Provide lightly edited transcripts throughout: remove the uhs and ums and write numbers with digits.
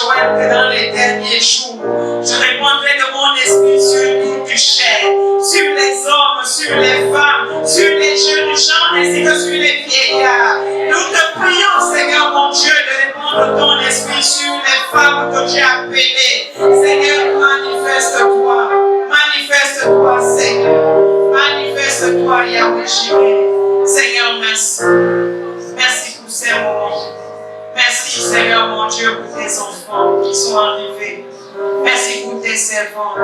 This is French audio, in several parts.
Joël que dans les derniers jours, je répandrai de mon esprit sur toute chair, sur les hommes, sur les femmes, sur les jeunes gens ainsi que sur les vieillards. Nous te prions, Seigneur mon Dieu, de répandre ton esprit sur les femmes que tu as appelées. Seigneur, manifeste-toi. Manifeste-toi, Seigneur. Manifeste-toi, Yahweh Jireh. Seigneur, merci. Merci pour ces moments. Merci, Seigneur mon Dieu, pour tes enfants qui sont arrivés. Merci pour tes servants.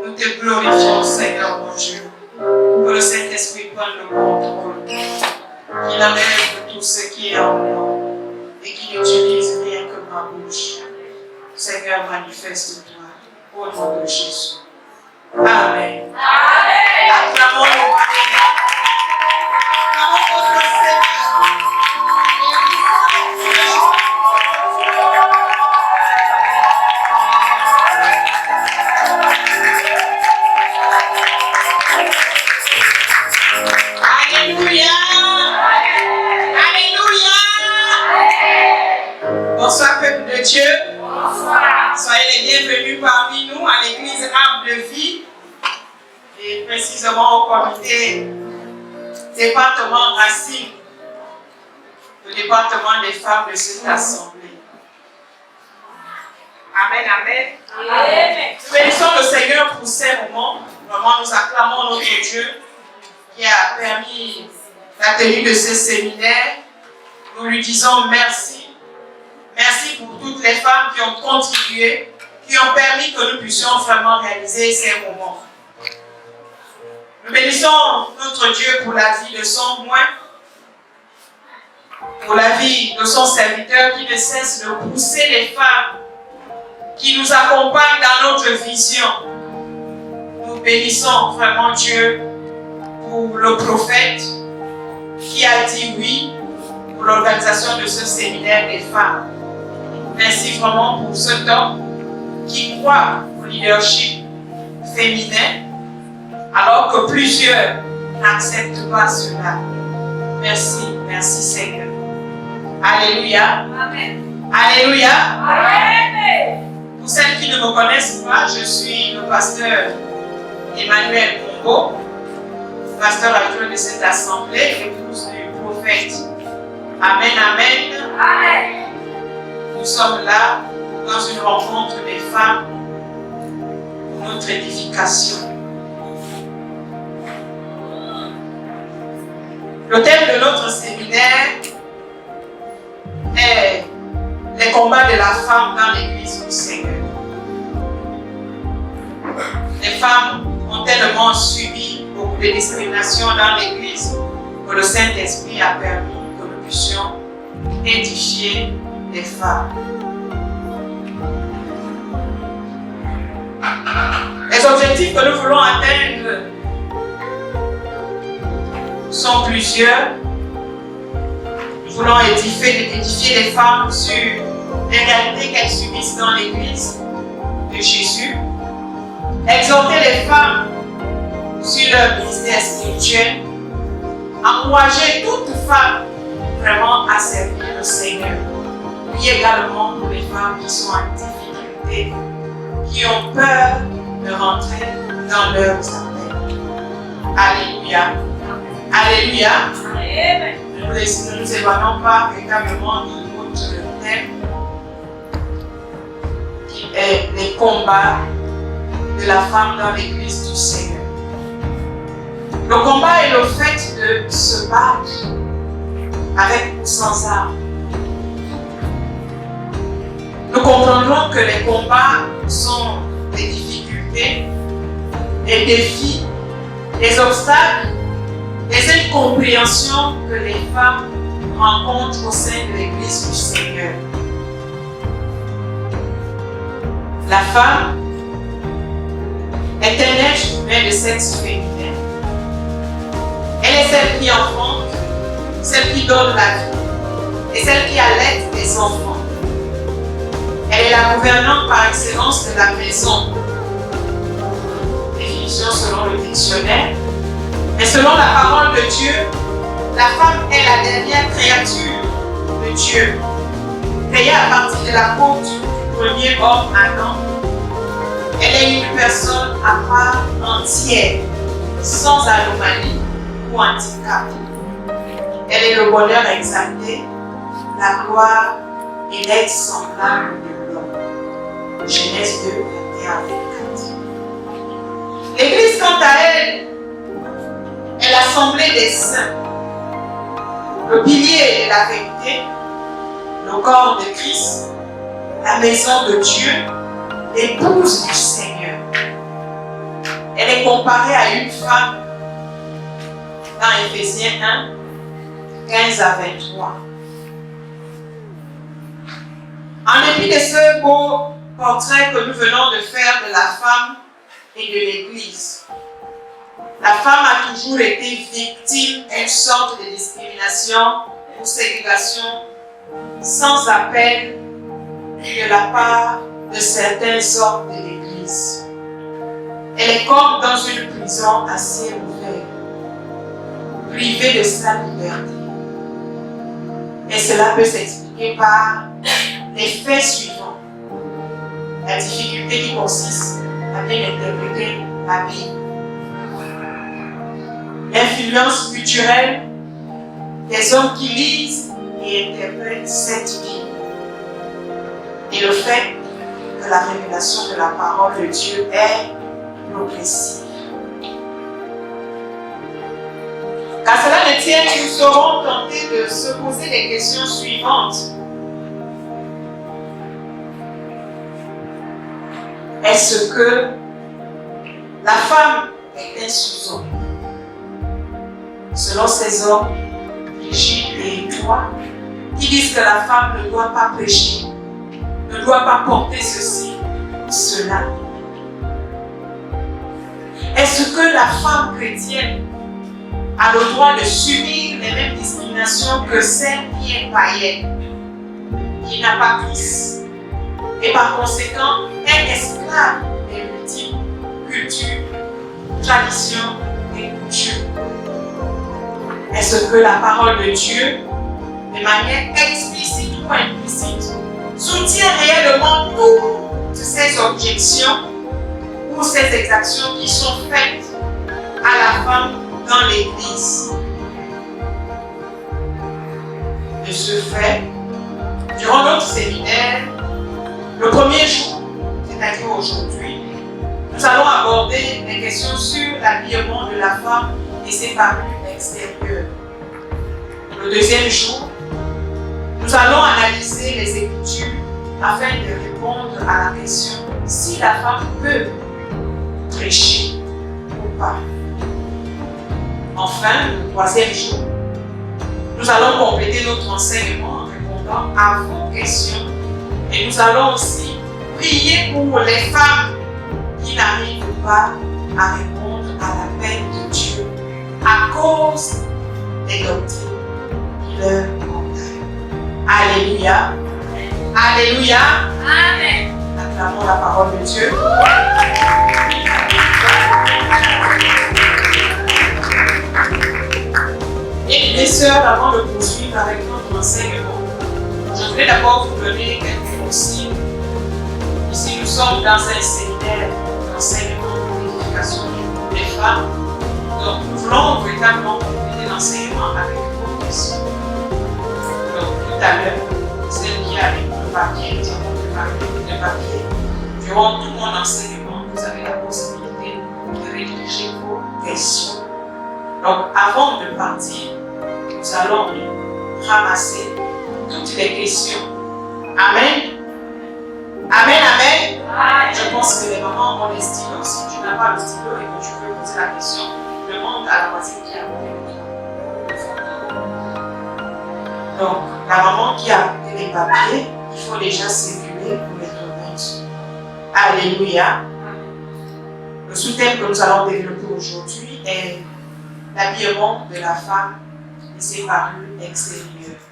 Nous te glorifions, Seigneur mon Dieu. Que le Saint-Esprit prenne le contrôle. Qu'il enlève tout ce qui est en moi et qu'il n'utilise rien que ma bouche. Seigneur, manifeste-toi au nom de Jésus. Amen. Amen. Acclamons-nous. Acclamons notre Seigneur. Alléluia. Alléluia. Bonsoir, peuple de Dieu. Bonsoir. Soyez les bienvenus parmi nous à l'église Arbre de Vie et précisément au comité département Racine, le département des femmes de cette assemblée. Amen, amen. Amen. Nous bénissons le Seigneur pour ces moments. Vraiment, nous acclamons notre Dieu qui a permis la tenue de ce séminaire. Nous lui disons merci. Merci pour toutes les femmes qui ont contribué, qui ont permis que nous puissions vraiment réaliser ces moments. Nous bénissons notre Dieu pour la vie de son moine, pour la vie de son serviteur qui ne cesse de pousser les femmes, qui nous accompagnent dans notre vision. Nous bénissons vraiment Dieu pour le prophète qui a dit oui pour l'organisation de ce séminaire des femmes. Merci vraiment pour cet homme qui croit au leadership féminin alors que plusieurs n'acceptent pas cela. Merci, merci Seigneur. Alléluia. Amen. Alléluia. Amen. Pour celles qui ne me connaissent pas, je suis le pasteur Emmanuel Congo, pasteur adjoint de cette assemblée, épouse du prophète. Amen, amen. Amen. Nous sommes là dans une rencontre des femmes pour notre édification. Le thème de notre séminaire est les combats de la femme dans l'église du Seigneur. Les femmes ont tellement subi beaucoup de discrimination dans l'église que le Saint-Esprit a permis que nous puissions édifier les femmes. Les objectifs que nous voulons atteindre sont plusieurs. Nous voulons édifier les femmes sur les réalités qu'elles subissent dans l'église de Jésus, exhorter les femmes sur leur ministère spirituel, encourager toute femme vraiment à servir le Seigneur, puis également pour les femmes qui sont en difficulté, qui ont peur de rentrer dans leurs appels. Alléluia. Alléluia. Amen. Nous ne nous éloignons pas véritablement de notre thème qui est les combats de la femme dans l'église du Seigneur. Le combat est le fait de se battre avec ou sans armes. Nous comprendrons que les combats sont des difficultés, des défis, des obstacles, des incompréhensions que les femmes rencontrent au sein de l'église du Seigneur. La femme est un être humain de sexe féminin. Elle est celle qui enfante, celle qui donne la vie et celle qui allaite les enfants. Elle est la gouvernante par excellence de la maison. Définition selon le dictionnaire. Mais selon la parole de Dieu, la femme est la dernière créature de Dieu, créée à partir de la peau premier homme, Adam, elle est une personne à part entière, sans anomalie ou handicap. Elle est le bonheur exalté, la gloire et l'être semblable de l'homme. Genèse 2, 21 à 24. L'Église, quant à elle, est l'assemblée des saints, le pilier de la vérité, le corps de Christ, la maison de Dieu, l'épouse du Seigneur. Elle est comparée à une femme dans Éphésiens 1, 15 à 23. En dépit de ce beau portrait que nous venons de faire de la femme et de l'Église, la femme a toujours été victime d'une sorte de discrimination ou ségrégation sans appel de la part de certains hommes de l'Église. Elle est comme dans une prison à ciel ouvert, privée de sa liberté. Et cela peut s'expliquer par les faits suivants. La difficulté qui consiste à bien interpréter la Bible. L'influence culturelle des hommes qui lisent et interprètent cette Bible. Et le fait que la révélation de la parole de Dieu est progressive. Qu'à cela ne tienne, nous serons tentés de se poser les questions suivantes. Est-ce que la femme est un sous-homme? Selon ces hommes, Brigitte et toi, qui disent que la femme ne doit pas prêcher, ne doit pas porter ceci ou cela. Est-ce que la femme chrétienne a le droit de subir les mêmes discriminations que celle qui est païenne, qui n'a pas Christ, et par conséquent est esclave des multiples cultures, traditions et coutumes? Est-ce que la parole de Dieu, de manière explicite ou implicite, soutient réellement toutes ces objections ou ces exactions qui sont faites à la femme dans l'Église? De ce fait, durant notre séminaire, le premier jour, c'est-à-dire aujourd'hui, nous allons aborder les questions sur l'habillement de la femme et ses parures extérieures. Le deuxième jour, nous allons analyser les Écritures afin de répondre à la question si la femme peut prêcher ou pas. Enfin, le troisième jour, nous allons compléter notre enseignement en répondant à vos questions et nous allons aussi prier pour les femmes qui n'arrivent pas à répondre à l'appel de Dieu à cause des doctrines qui leur condamnent. Alléluia. Alléluia. Amen. Acclamons la parole de Dieu. Et mes sœurs, avant de poursuivre avec notre enseignement, je voulais d'abord vous donner quelques consignes. Ici, nous sommes dans un séminaire d'enseignement d'éducation des femmes. Donc, nous voulons véritablement compléter l'enseignement avec vos questions. Donc, tout à l'heure, celle qui a le papier, nous avons préparé le papier. Durant tout mon enseignement, vous avez la possibilité de rédiger vos questions. Donc, avant de partir, nous allons ramasser toutes les questions. Amen. Amen, amen. Je pense que les mamans ont des stylos. Si tu n'as pas le stylo et que tu veux poser la question, demande à la voisine qui a côté de toi. Donc, la maman qui a les papiers, il faut déjà circuler pour les notes. Alléluia. Le sous-thème que nous allons développer aujourd'hui est l'habillement de la femme et ses parures extérieures.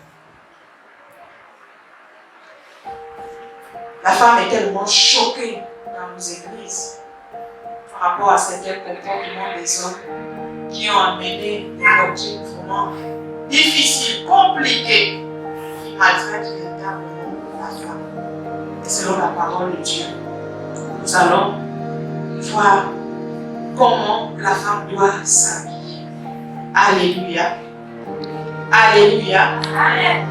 La femme est tellement choquée dans nos églises par rapport à certains comportements des hommes qui ont amené des objets vraiment difficiles, compliqués, qui maltraitent véritablement la femme. et selon la parole de Dieu. Nous allons voir comment la femme doit s'habiller. Alléluia. Alléluia. Amen.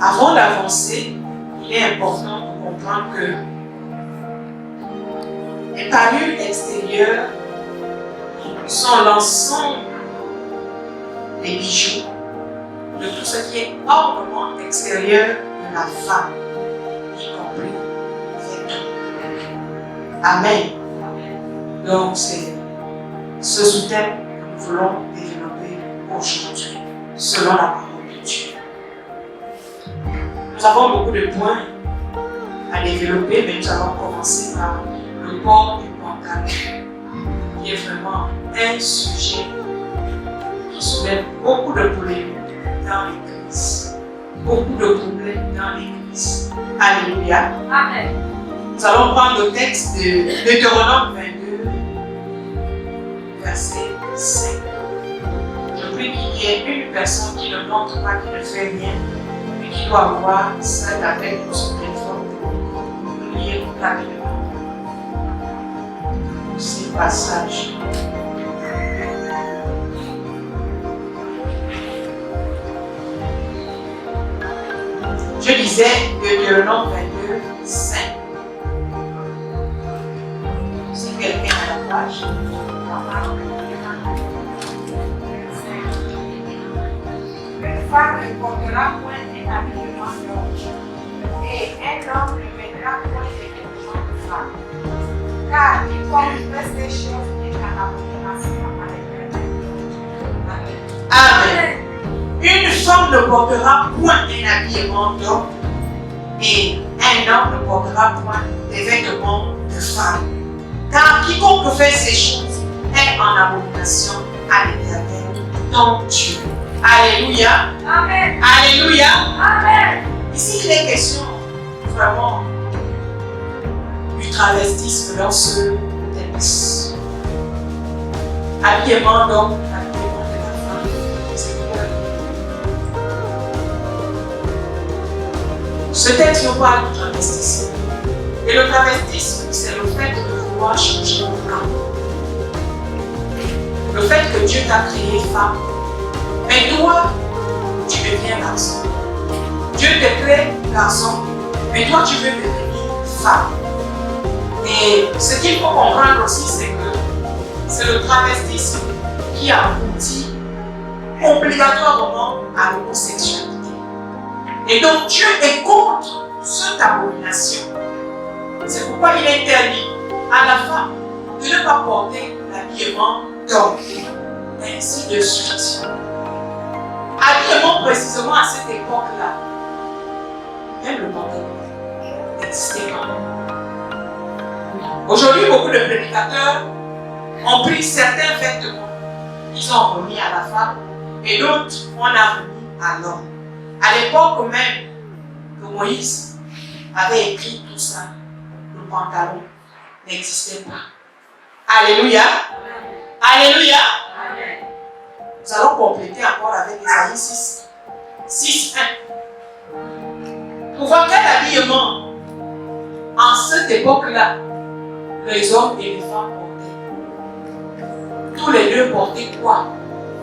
Avant d'avancer, il est important de comprendre que les parures extérieures sont l'ensemble des bijoux, de tout ce qui est ornement extérieur de la femme, y compris les vêtements. Amen. Donc c'est ce sous-thème que nous voulons développer aujourd'hui, selon la parole de Dieu. Nous avons beaucoup de points à développer, mais nous allons commencer par le port du pantalon, qui est vraiment un sujet qui soulève beaucoup de polémiques dans l'Église, beaucoup de problèmes dans l'Église. Alléluia. Amen. Nous allons prendre le texte de Deutéronome 22, verset 5. Je prie qu'il y ait une personne qui ne montre pas, qui ne fait rien, mais qui doit avoir ça avec son téléphone pour lire rapidement ces passages. Je lisais Deutéronome 22, 5. Si quelqu'un a la page. Une femme ne portera point un habillement d'homme, et un homme ne mettra point des vêtements de femme. Car quiconque fait ces choses est en abomination à l'Éternel. Amen. Une femme ne portera point un habillement d'homme, et un homme ne portera point des vêtements de femme. Car quiconque fait ces choses est en abomination à l'Éternel, ton Dieu. Alléluia. Amen. Alléluia. Amen. Ici, il est question vraiment du travestisme dans ce texte. Habillement d'homme, habillement de la femme, c'est quoi? Ce texte nous parle du travestisme. Et le travestisme, c'est le fait de vouloir changer de camp. Le fait que Dieu t'a créé femme. Mais toi, tu deviens garçon. Dieu te crée garçon, mais toi, tu veux devenir femme. Et ce qu'il faut comprendre aussi, c'est que c'est le travestisme qui aboutit obligatoirement à l'homosexualité. Et donc, Dieu est contre cette abomination. C'est pourquoi il interdit à la femme de ne pas porter l'habillement d'homme. Ainsi de suite. Habillement précisément à cette époque-là, même le pantalon n'existait pas. Aujourd'hui, beaucoup de prédicateurs ont pris certains vêtements, ils ont remis à la femme, et d'autres, on a remis à l'homme. À l'époque même que Moïse avait écrit tout ça, le pantalon n'existait pas. Alléluia. Alléluia. Amen. Nous allons compléter encore avec Ésaïe 6, 1. Pour voir quel habillement en cette époque-là les hommes et les femmes portaient. Tous les deux portaient quoi?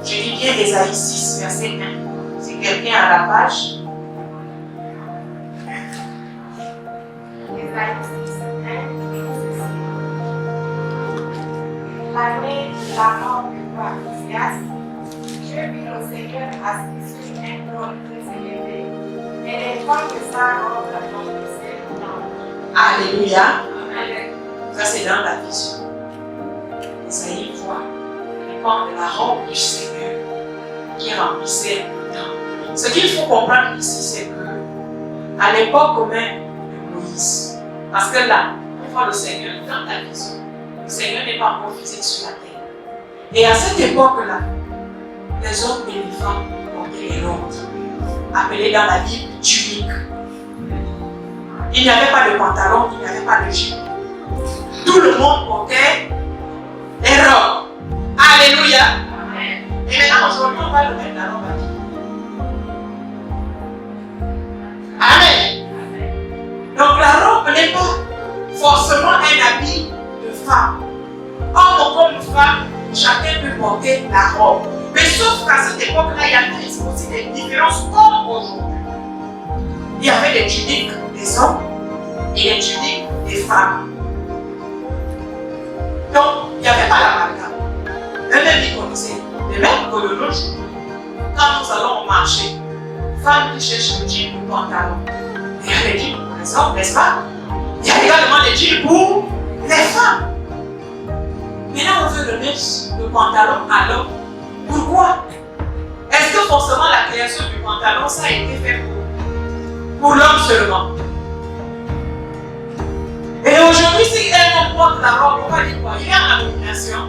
Je dis bien Ésaïe 6, verset 1. Si quelqu'un a la page. Ésaïe 6, 1. L'année de la mort de roi Josias, Dieu vit le Seigneur assis sur un trône très élevé, et les formes de sa robe l'accomplissent dans. Alléluia. Amen. Ça, c'est dans la vision. Esaïe voit les formes de la robe du Seigneur qui remplissait le temps. Ce qu'il faut comprendre ici, c'est que à l'époque même de Moïse, parce que là, on voit le Seigneur dans la vision. Le Seigneur n'est pas encore physique sur la terre. Et à cette époque-là, les hommes et les femmes portaient les robes, appelées dans la Bible tunique. Il n'y avait pas de pantalon, il n'y avait pas de jupe. Tout le monde portait les robes. Alléluia. Amen. Et maintenant, aujourd'hui, on va le mettre la robe à qui? forcément un habit de femme. Homme comme femme, chacun peut porter la robe. Mais sauf qu'à cette époque-là, il y avait aussi des différences comme aujourd'hui. Il y avait les tuniques des hommes et les tuniques des femmes. Donc, il n'y avait pas l'amalgame. Eux-mêmes, ils connaissaient. De même que de nos jours, quand nous allons au marché, femmes qui cherchent le jean ou le pantalon, il y a les jeans pour les hommes, n'est-ce pas? Il y a également les jeans pour les femmes. Maintenant, on veut donner le pantalon à l'homme. Pourquoi? Est-ce que forcément la création du pantalon, ça a été fait pour l'homme seulement? Et aujourd'hui, si un homme porte la robe, on va dire quoi? Il est en abomination.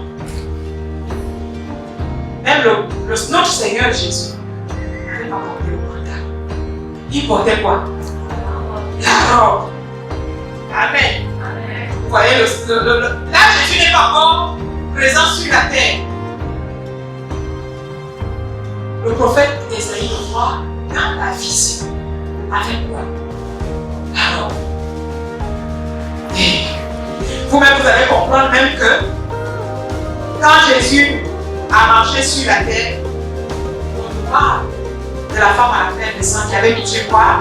Même notre Seigneur Jésus n'avait pas porté le pantalon. Il portait quoi? La robe. Amen. Vous voyez, là, Jésus n'est pas encore présent sur la terre. Le prophète Esaïe le voit dans la vision. Avec quoi? La robe. Et vous-même, vous allez comprendre même que quand Jésus a marché sur la terre, on nous parle de la femme à la pleine de sang qui avait touché quoi?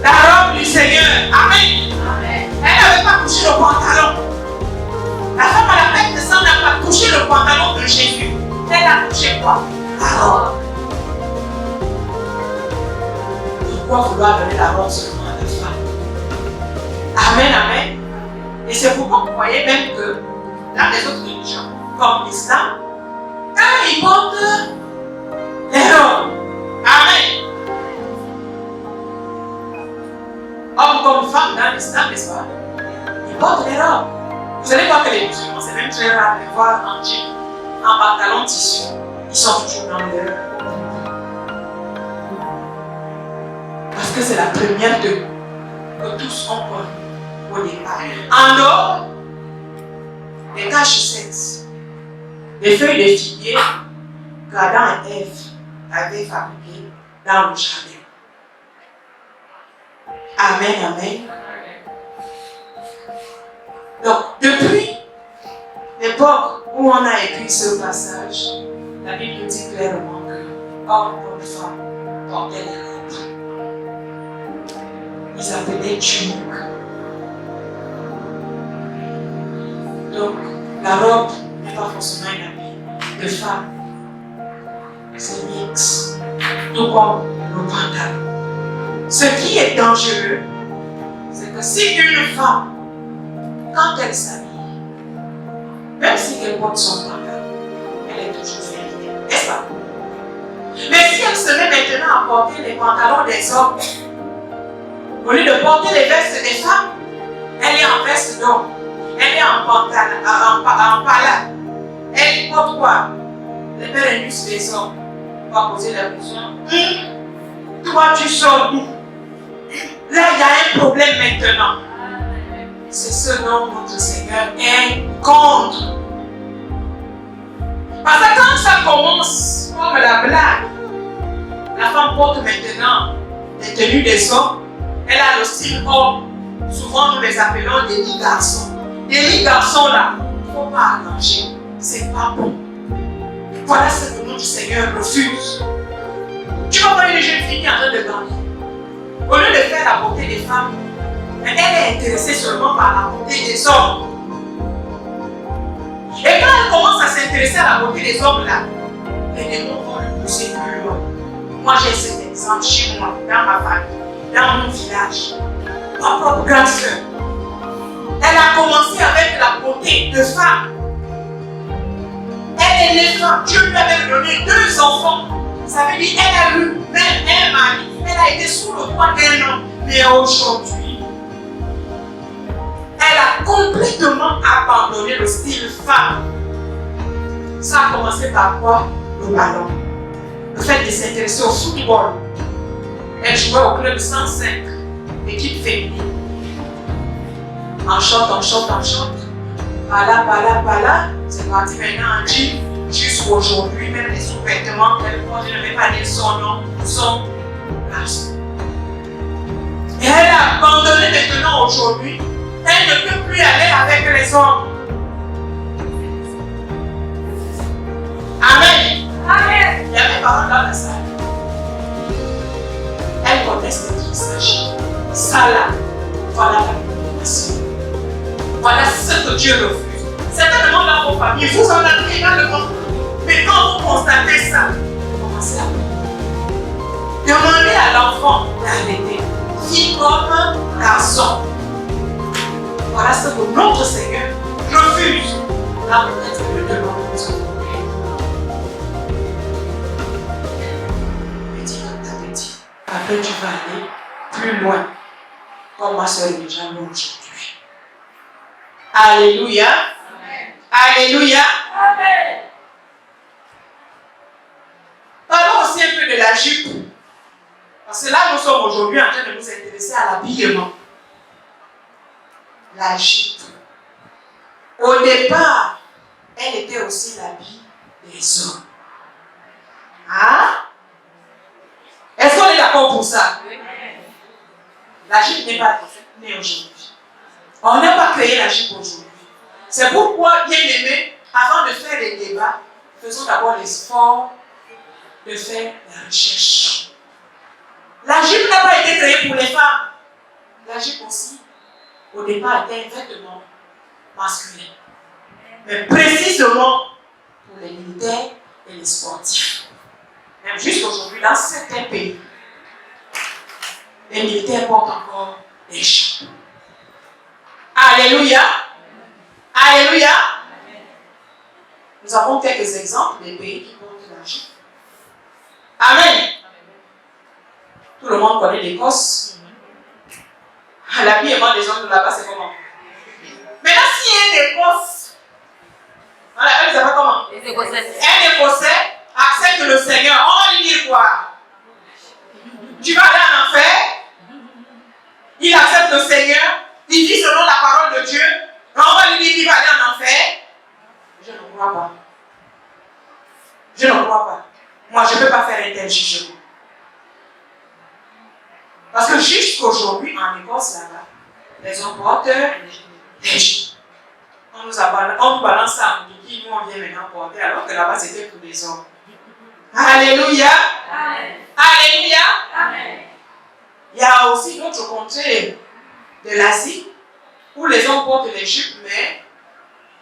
La robe du Seigneur. Amen. Amen. Elle n'avait pas touché le pantalon. La femme à la pleine de sang n'a pas touché le pantalon de Jésus. Elle a touché quoi? La robe. Pourquoi vouloir donner la robe seulement à la femme? Amen, amen. Et c'est pourquoi vous voyez même que dans les autres religions, comme l'islam, eux ils portent les robes. Amen. Homme comme femme dans l'islam, n'est-ce pas? Ils portent les robes. Vous allez voir que les musulmans, c'est même très rare de les voir en jean, en pantalon tissu. Ils sont toujours dans leur. Parce que c'est la première de que tous ont connu au départ. En dehors des cache-sexe, des feuilles de figuier qu'Adam et Ève avaient fabriquées dans le jardin. Amen, amen. Donc, depuis l'époque où on a écrit ce passage, la Bible dit clairement que homme comme femme portaient les robes. Ils appelaient tunique. Donc, la robe n'est pas forcément un habit de femme. C'est mix. Tout comme le pantalon. Ce qui est dangereux, c'est que si une femme, quand elle s'habille, même si elle porte son pantalon, elle est toujours féminine, n'est-ce pas? Mais si elle se met maintenant à porter les pantalons des hommes, au lieu de porter les vestes des femmes, elle est en veste d'homme, elle est en pantalon, en pala. Elle porte quoi? Les bérénices des hommes. On va poser la question. Toi, tu sors d'où? Là, il y a un problème maintenant. C'est ce dont notre Seigneur est contre. Parce que quand ça commence comme la blague, la femme porte maintenant les tenues des hommes. Elle a le style homme. Souvent, nous les appelons des lits garçons. Des lits garçons là, il ne faut pas arranger. C'est pas bon. Voilà ce que notre Seigneur refuse. Tu vas voir une jeune fille qui est en train de grandir. Au lieu de faire la beauté des femmes, elle est intéressée seulement par la beauté des hommes. Et quand elle commence à s'intéresser à la beauté des hommes là, les démons vont le pousser plus loin. Moi j'ai cet exemple chez moi, dans ma famille, dans mon village. Ma propre grande sœur. Elle a commencé avec la beauté de femme. Elle est née femme. Dieu lui avait donné 2 enfants. Ça veut dire qu'elle a eu même un mari. Elle a été sous le toit d'un homme. Mais aujourd'hui, elle a complètement abandonné le style femme. Ça a commencé par quoi? Le ballon. Le fait de s'intéresser au football. Elle jouait au club 105, équipe féminine. En short, en short, en short. Par là. C'est parti maintenant en jean. Jusqu'aujourd'hui, même les sous-vêtements qu'elle porte, je ne vais pas dire son nom, sont garçons. Et elle a abandonné maintenant aujourd'hui Elle ne peut plus aller avec les hommes. Amen. Amen. Il y a mes parents dans la salle. Elles connaissent de qui il s'agit. Ça là, voilà la communication. Voilà ce que Dieu refuse. Certainement dans vos familles, vous en avez également. Mais quand vous constatez ça, commencez à prier. Demandez à l'enfant d'arrêter. Fille comme garçon. Voilà ce que notre Seigneur refuse. Là, peut-être que le demande nous avons. Petit à petit. Après, tu vas aller plus loin. Comme ma soeur est déjà loin aujourd'hui. Alléluia. Amen. Alléluia. Amen. Parlons aussi un peu de la jupe. Parce que là, nous sommes aujourd'hui en train de nous intéresser à l'habillement. La jupe. Au départ, elle était aussi l'habit des hommes. Hein? Est-ce qu'on est d'accord pour ça? La jupe n'est pas née aujourd'hui. On n'a pas créé la jupe aujourd'hui. C'est pourquoi, bien aimé, avant de faire les débats, faisons d'abord l'effort de faire la recherche. La jupe n'a pas été créée pour les femmes. La jupe aussi, au départ, était un vêtement masculin. Mais précisément pour les militaires et les sportifs. Même jusqu'aujourd'hui, dans certains pays, les militaires portent encore des jupes. Alléluia. Alléluia. Nous avons quelques exemples des pays qui portent la jupe. Amen. Tout le monde connaît l'Écosse. L'habillement des hommes de là-bas, c'est comment? Maintenant, s'il y a une Écosse, voilà, elle ne sait pas comment. Les Écossais. Un Écossais accepte le Seigneur. On va lui dire quoi? Tu vas aller en enfer? Il accepte le Seigneur. Il vit selon la parole de Dieu. On va lui dire qu'il va aller en enfer. Je ne crois pas. Je ne crois pas. Moi, je ne peux pas faire un tel jugement. Parce que jusqu'aujourd'hui, en Écosse, là-bas, les hommes portent des jupes. On nous balance ça en bikini, nous on vient maintenant porter, alors que là-bas, c'était pour les hommes. Alléluia. Amen. Alléluia. Amen. Il y a aussi d'autres contrées de l'Asie où les hommes portent des jupes, mais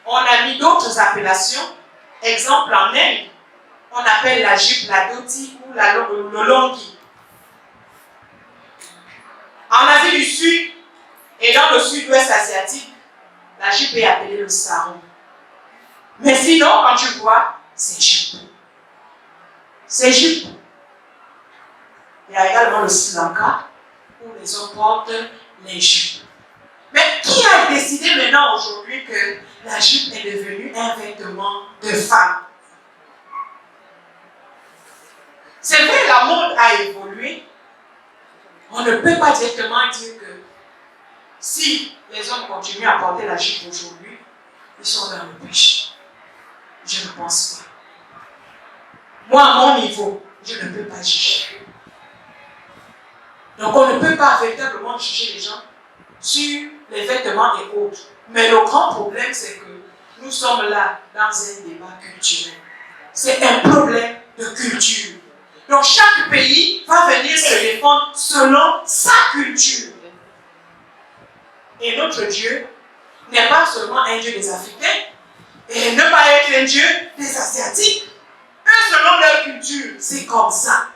on a mis d'autres appellations. Exemple, en Inde, on appelle la jupe la dhoti ou le longi. En Asie du Sud et dans le sud-ouest asiatique, la jupe est appelée le sarong. Mais sinon, quand tu vois, c'est jupe. C'est jupe. Il y a également le Sri Lanka où les hommes portent les jupes. Mais qui a décidé maintenant aujourd'hui que la jupe est devenue un vêtement de femme? C'est vrai, la mode a évolué. On ne peut pas directement dire que si les hommes continuent à porter la jupe aujourd'hui, ils sont dans le péché. Je ne pense pas. Moi, à mon niveau, je ne peux pas juger. Donc, on ne peut pas véritablement juger les gens sur les vêtements et autres. Mais le grand problème, c'est que nous sommes là dans un débat culturel. C'est un problème de culture. Donc, chaque pays va venir se défendre selon sa culture. Et notre Dieu n'est pas seulement un Dieu des Africains, et ne pas être un Dieu des Asiatiques. Eux, selon leur culture, c'est comme ça.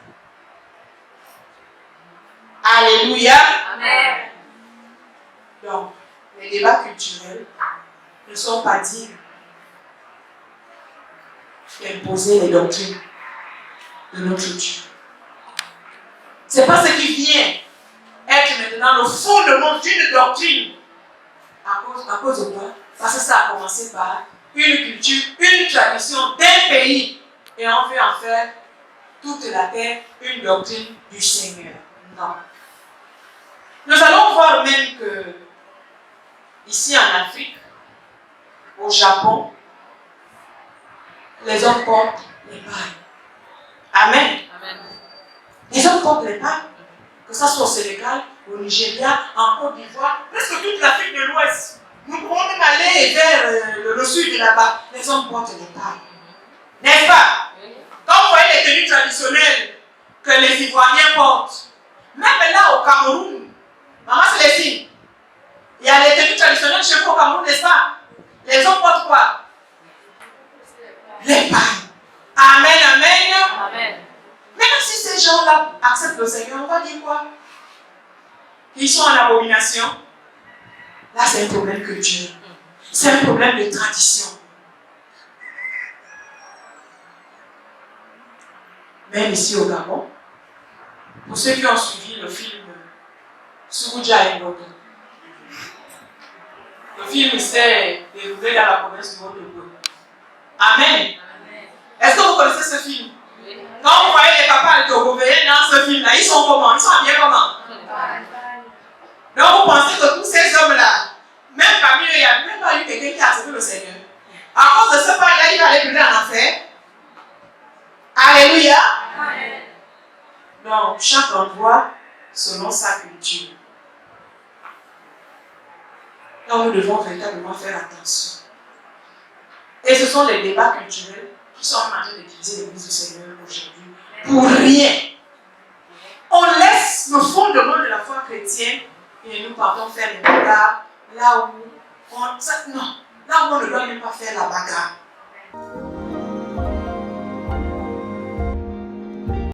Alléluia. Amen. Donc, les débats culturels ne sont pas dits d'imposer les doctrines de notre Dieu. C'est pas ce qui vient être maintenant le fondement d'une doctrine. À cause de quoi? Parce que ça a commencé par une culture, une tradition d'un pays. Et on veut en faire toute la terre une doctrine du Seigneur. Non. Nous allons voir même que ici en Afrique, au Japon, les hommes portent les pailles. Amen. Amen. Les hommes portent les pailles. Que ce soit au Sénégal, au Nigeria, en Côte d'Ivoire, presque toute l'Afrique de l'Ouest. aller vers le sud là-bas, les hommes portent les palmes. N'est-ce pas? Quand vous voyez les tenues traditionnelles que les Ivoiriens portent, même là au Cameroun, maman c'est les filles. Il y a les tenues traditionnelles chez vous au Cameroun, n'est-ce pas? Les hommes portent quoi? Les palmes. Amen, amen. Amen. Même si ces gens-là acceptent le Seigneur, on va dire quoi? Ils sont en abomination. Là, c'est un problème culturel. C'est un problème de tradition. Même ici au Gabon, pour ceux qui ont suivi le film Suruja et Ngodo, le film s'est déroulé dans la province du Haut-de-Bois. Amen. Est-ce que vous connaissez ce film? Quand vous voyez les papas togolais dans ce film-là, ils sont comment? Ils sont habillés comment? Donc vous pensez que tous ces hommes-là, même parmi eux, il n'y a même pas eu quelqu'un qui a accepté le Seigneur. À cause de ce pas-là, il va aller brûler en enfer. Alléluia. Amen. Donc, chaque endroit selon sa culture. Donc, nous devons véritablement faire attention. Et ce sont les débats culturels qui sont en train de diviser l'Église du Seigneur aujourd'hui. Pour rien. On laisse le fondement de la foi chrétienne et nous partons faire les bagarres là où on ne doit même pas faire la bagarre.